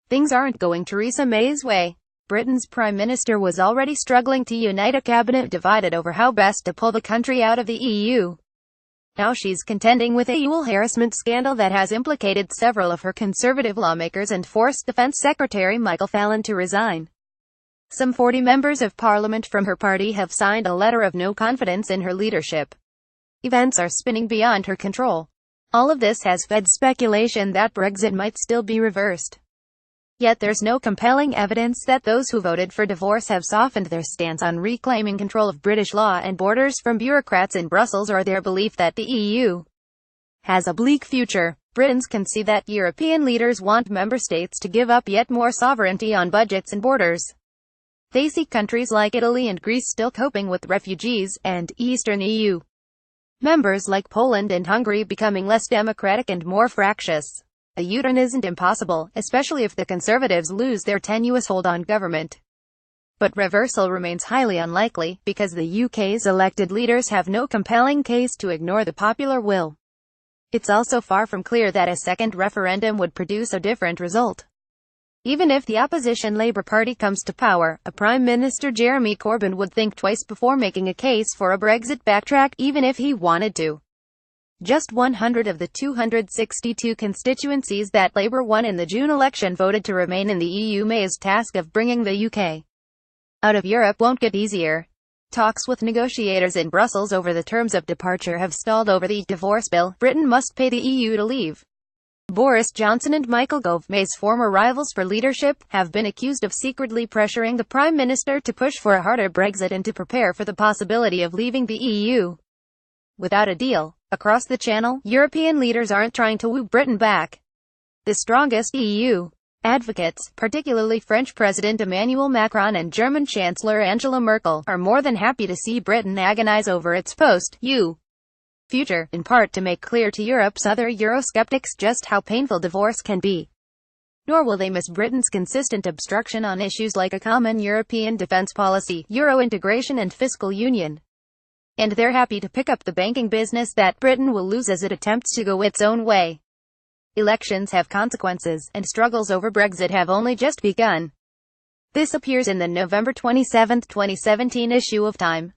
Things aren't going Theresa May's way. Britain's Prime Minister was already struggling to unite a cabinet divided over how best to pull the country out of the EU. Now she's contending with a ualharassment scandal that has implicated several of her Conservative lawmakers and forced Defense Secretary Michael Fallon to resign. Some 40 members of Parliament from her party have signed a letter of no confidence in her leadership. Events are spinning beyond her control. All of this has fed speculation that Brexit might still be reversed. Yet there's no compelling evidence that those who voted for divorce have softened their stance on reclaiming control of British law and borders from bureaucrats in Brussels or their belief that the EU has a bleak future. Britons can see that European leaders want member states to give up yet more sovereignty on budgets and borders. They see countries like Italy and Greece still coping with refugees, and Eastern EU members like Poland and Hungary becoming less democratic and more fractious. A U-turn isn't impossible, especially if the Conservatives lose their tenuous hold on government. But reversal remains highly unlikely, because the UK's elected leaders have no compelling case to ignore the popular will. It's also far from clear that a second referendum would produce a different result. Even if the opposition Labour Party comes to power, a Prime Minister Jeremy Corbyn would think twice before making a case for a Brexit backtrack, even if he wanted to. Just 100 of the 262 constituencies that Labour won in the June election voted to remain in the EU. May's task of bringing the UK out of Europe won't get easier. Talks with negotiators in Brussels over the terms of departure have stalled over the divorce bill. Britain must pay the EU to leave. Boris Johnson and Michael Gove, May's former rivals for leadership, have been accused of secretly pressuring the Prime Minister to push for a harder Brexit and to prepare for the possibility of leaving the EU without a deal. Across the Channel, European leaders aren't trying to woo Britain back. The strongest EU advocates, particularly French President Emmanuel Macron and German Chancellor Angela Merkel, are more than happy to see Britain agonize over its post-EU future, in part to make clear to Europe's other Eurosceptics just how painful divorce can be. Nor will they miss Britain's consistent obstruction on issues like a common European defence policy, Euro integration and fiscal union. And they're happy to pick up the banking business that Britain will lose as it attempts to go its own way. Elections have consequences, and struggles over Brexit have only just begun. This appears in the November 27, 2017 issue of Time.